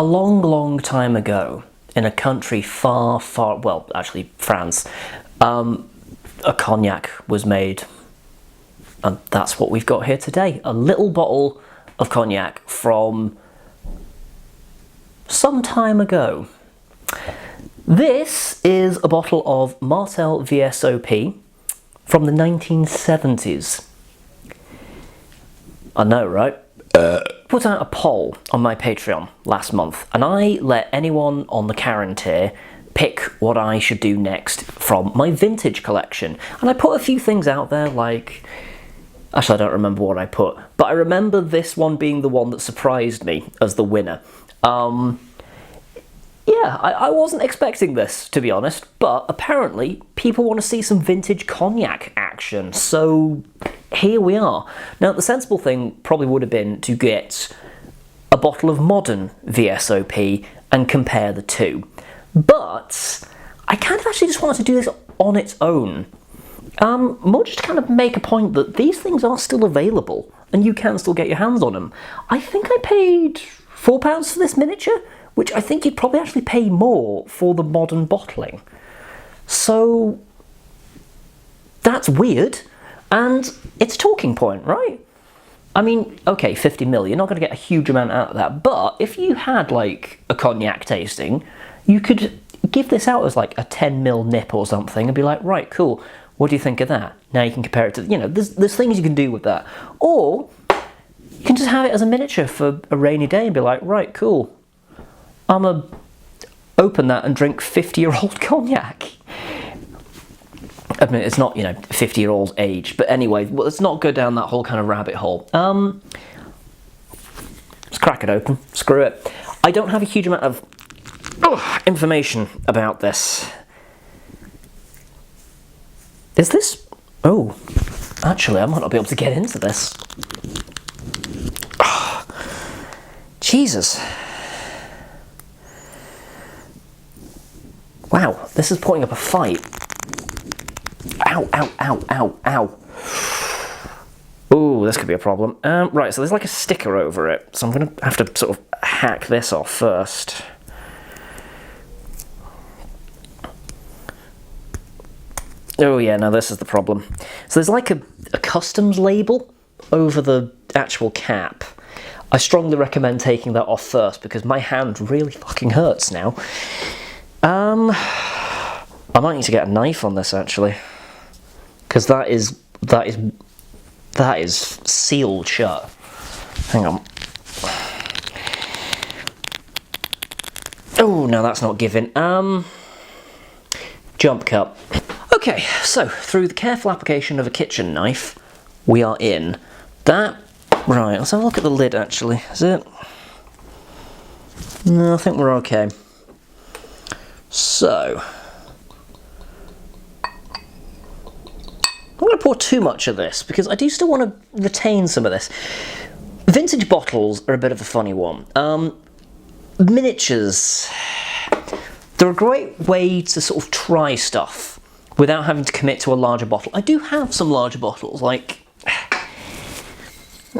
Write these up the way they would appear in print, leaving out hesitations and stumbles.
A long, long time ago, in a country far, far, well, actually France, a cognac was made. And that's what we've got here today. A little bottle of cognac from some time ago. This is a bottle of Martell V.S.O.P. from the 1970s. I know, right? Put out a poll on my Patreon last month, and I let anyone on the Karen tier pick what I should do next from my vintage collection. And I put a few things out there, like... Actually, I don't remember what I put, but I remember this one being the one that surprised me as the winner. Yeah, I wasn't expecting this, to be honest, but apparently people want to see some vintage cognac action, so here we are. Now, the sensible thing probably would have been to get a bottle of modern VSOP and compare the two, but I kind of actually just wanted to do this on its own. More just to kind of make a point that these things are still available, and you can still get your hands on them. I think I paid £4 for this miniature, which I think you'd probably actually pay more for the modern bottling. So that's weird, and it's a talking point, right? I mean, okay, 50ml, you're not going to get a huge amount out of that, but if you had, like, a cognac tasting, you could give this out as, like, a 10ml nip or something and be like, right, cool, what do you think of that? Now you can compare it to, you know, there's things you can do with that. Or you can just have it as a miniature for a rainy day and be like, right, cool, I'm gonna open that and drink 50-year-old cognac. I mean, it's not, you know, 50-year-old age, but anyway, well, let's not go down that whole kind of rabbit hole. Let's crack it open, screw it. I don't have a huge amount of information about this. Is this... Oh, actually, I might not be able to get into this. Oh, Jesus. Wow, this is putting up a fight. Ow, ow, ow, ow, ow. Ooh, this could be a problem. Right, so there's like a sticker over it, so I'm going to have to sort of hack this off first. Oh yeah, no, this is the problem. So there's like a customs label over the actual cap. I strongly recommend taking that off first because my hand really fucking hurts now. I might need to get a knife on this actually, because that is sealed shut. Hang on. Oh no, that's not giving. Jump cut. Okay, so through the careful application of a kitchen knife, we are in that. Right, let's have a look at the lid actually. Is it? No, I think we're okay. So, I'm going to pour too much of this because I do still want to retain some of this. Vintage bottles are a bit of a funny one. Miniatures, they're a great way to sort of try stuff without having to commit to a larger bottle. I do have some larger bottles, like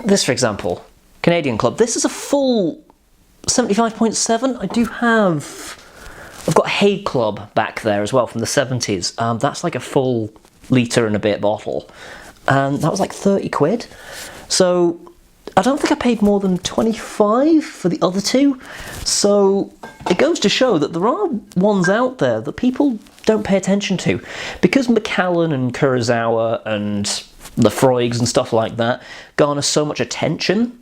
this for example, Canadian Club. This is a full 75.7. I do have... I've got Hay Club back there as well from the 70s. That's like a full litre and a bit bottle. And that was like 30 quid. So I don't think I paid more than 25 for the other two. So it goes to show that there are ones out there that people don't pay attention to. Because Macallan and Kurosawa and Lefroy's and stuff like that garner so much attention,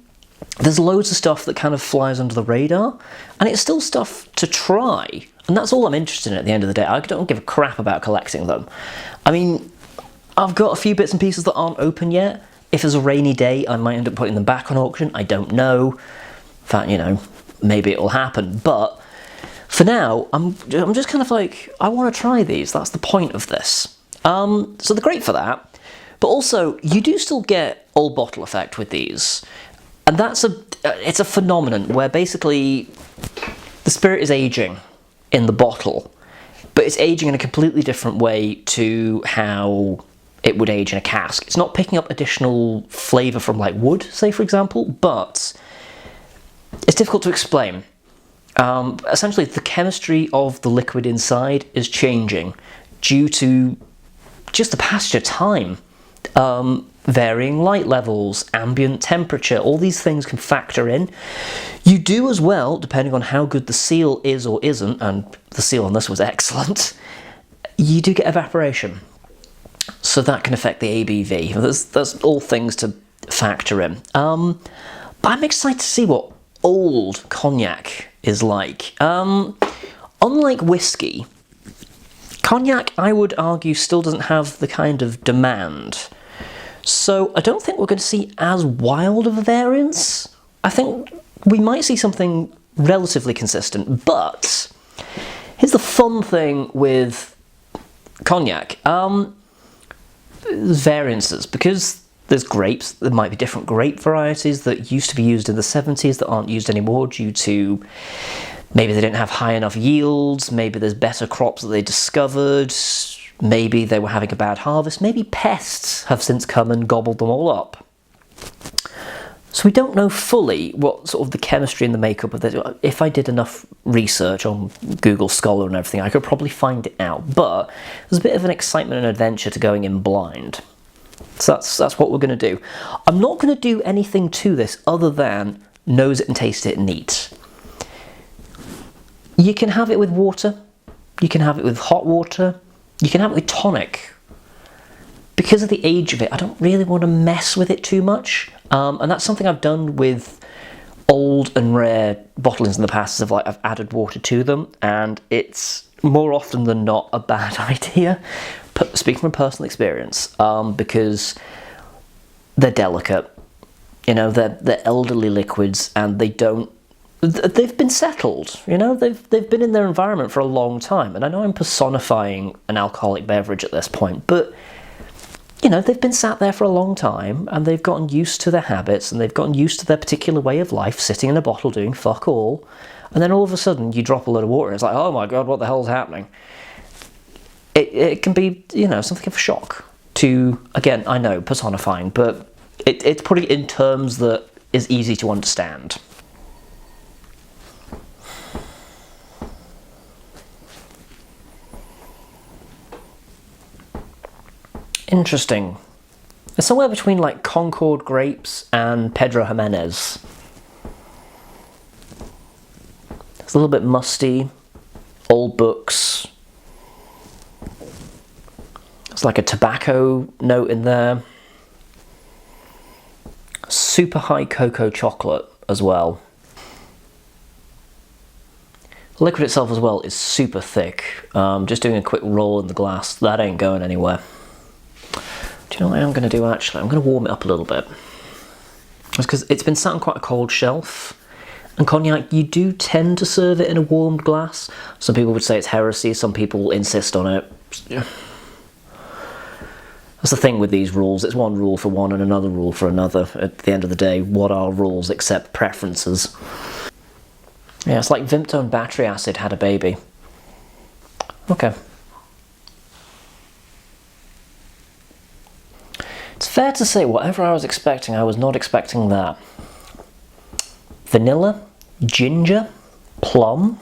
there's loads of stuff that kind of flies under the radar. And it's still stuff to try. And that's all I'm interested in at the end of the day. I don't give a crap about collecting them. I mean, I've got a few bits and pieces that aren't open yet. If there's a rainy day, I might end up putting them back on auction. I don't know. In fact, you know, maybe it'll happen. But for now, I'm just kind of like, I want to try these. That's the point of this. So they're great for that. But also, you do still get old bottle effect with these. And it's a phenomenon where basically the spirit is aging in the bottle, but it's aging in a completely different way to how it would age in a cask. It's not picking up additional flavour from like wood, say for example, but it's difficult to explain. Essentially, the chemistry of the liquid inside is changing due to just the passage of time. Varying light levels, ambient temperature, all these things can factor in. You do as well, depending on how good the seal is or isn't, and the seal on this was excellent, you do get evaporation. So that can affect the ABV. There's all things to factor in. But I'm excited to see what old cognac is like. Unlike whiskey, cognac, I would argue, still doesn't have the kind of demand. So I don't think we're going to see as wild of a variance. I think we might see something relatively consistent, but here's the fun thing with cognac. There's variances, because there's grapes. There might be different grape varieties that used to be used in the 70s that aren't used anymore due to maybe they didn't have high enough yields, maybe there's better crops that they discovered, maybe they were having a bad harvest, maybe pests have since come and gobbled them all up. So we don't know fully what sort of the chemistry and the makeup of this. If I did enough research on Google Scholar and everything, I could probably find it out. But there's a bit of an excitement and adventure to going in blind. So that's what we're going to do. I'm not going to do anything to this other than nose it and taste it neat. You can have it with water. You can have it with hot water. You can have it with tonic. Because of the age of it, I don't really want to mess with it too much. And that's something I've done with old and rare bottlings in the past. I've added water to them, and it's more often than not a bad idea. Speaking from personal experience, because they're delicate. You know, they're elderly liquids, and they've been settled. You know, they've been in their environment for a long time. And I know I'm personifying an alcoholic beverage at this point, but you know, they've been sat there for a long time, and they've gotten used to their habits, and they've gotten used to their particular way of life, sitting in a bottle doing fuck all, and then all of a sudden you drop a load of water, and it's like, oh my god, what the hell's happening? It can be, you know, something of a shock to, again, I know, personifying, but it's putting it in terms that is easy to understand. Interesting. It's somewhere between like Concord grapes and Pedro Jimenez. It's a little bit musty, old books. It's like a tobacco note in there. Super high cocoa chocolate as well. The liquid itself as well is super thick. Just doing a quick roll in the glass, that ain't going anywhere. Do you know what I am going to do actually? I'm going to warm it up a little bit. It's because it's been sat on quite a cold shelf. And cognac, you do tend to serve it in a warmed glass. Some people would say it's heresy, some people insist on it. That's the thing with these rules. It's one rule for one and another rule for another. At the end of the day, what are rules except preferences? Yeah, it's like Vimto and battery acid had a baby. Okay. It's fair to say, whatever I was expecting, I was not expecting that. Vanilla, ginger, plum,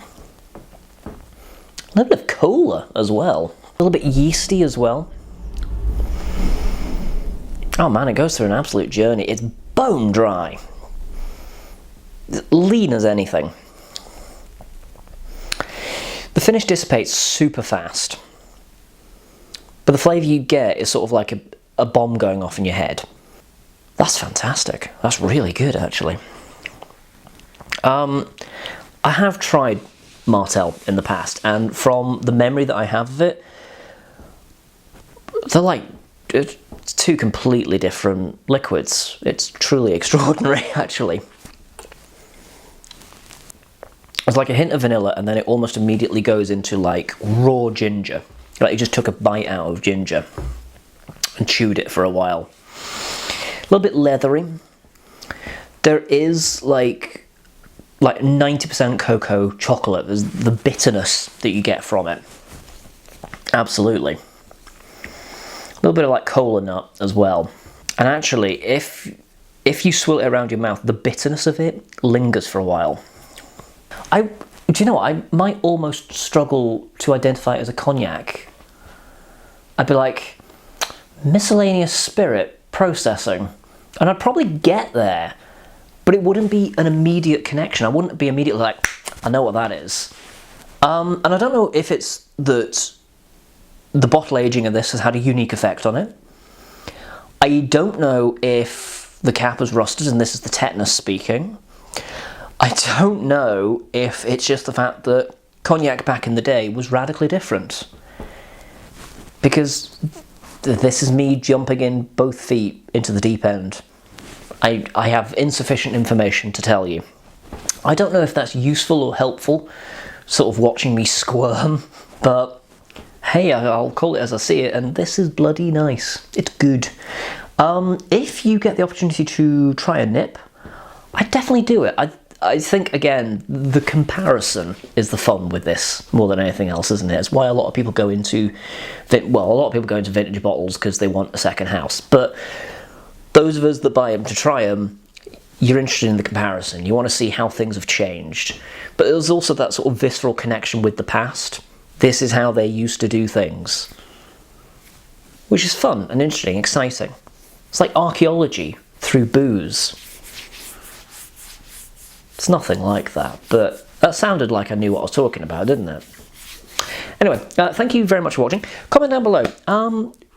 a little bit of cola as well, a little bit yeasty as well. Oh man, it goes through an absolute journey. It's bone dry, lean as anything. The finish dissipates super fast, but the flavour you get is sort of like a bomb going off in your head. That's fantastic. That's really good, actually. I have tried Martell in the past, and from the memory that I have of it, they're like two completely different liquids. It's truly extraordinary, actually. It's like a hint of vanilla, and then it almost immediately goes into like raw ginger. Like you just took a bite out of ginger and chewed it for a while. A little bit leathery. There is like 90% cocoa chocolate. There's the bitterness that you get from it. Absolutely. A little bit of like cola nut as well. And actually, if you swirl it around your mouth, the bitterness of it lingers for a while. Do you know what? I might almost struggle to identify it as a cognac. I'd be like, miscellaneous spirit processing. And I'd probably get there, but it wouldn't be an immediate connection. I wouldn't be immediately like, I know what that is. And I don't know if it's that the bottle aging of this has had a unique effect on it. I don't know if the cap has rusted and this is the tetanus speaking. I don't know if it's just the fact that cognac back in the day was radically different. Because this is me jumping in both feet into the deep end. I have insufficient information to tell you. I don't know if that's useful or helpful, sort of watching me squirm, but hey, I'll call it as I see it, and this is bloody nice. It's good. If you get the opportunity to try a nip, I'd definitely do it. I think, again, the comparison is the fun with this more than anything else, isn't it? It's why a lot of people go into, vintage bottles because they want a second house. But those of us that buy them to try them, you're interested in the comparison. You want to see how things have changed. But there's also that sort of visceral connection with the past. This is how they used to do things. Which is fun and interesting, exciting. It's like archaeology through booze. It's nothing like that, but that sounded like I knew what I was talking about, didn't it? Anyway, thank you very much for watching. Comment down below,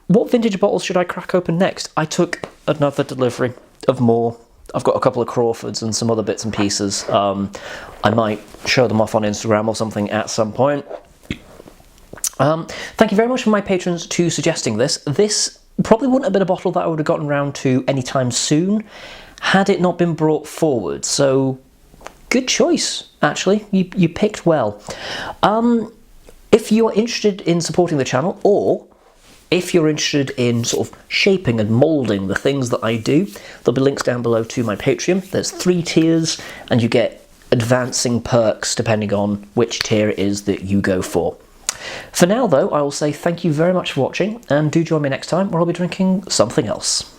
what vintage bottles should I crack open next? I took another delivery of more. I've got a couple of Crawfords and some other bits and pieces. I might show them off on Instagram or something at some point. Thank you very much for my patrons to suggesting this. This probably wouldn't have been a bottle that I would have gotten around to anytime soon had it not been brought forward, so good choice, actually. You picked well. If you're interested in supporting the channel, or if you're interested in sort of shaping and moulding the things that I do, there'll be links down below to my Patreon. There's 3 tiers, and you get advancing perks depending on which tier it is that you go for. For now, though, I will say thank you very much for watching, and do join me next time where I'll be drinking something else.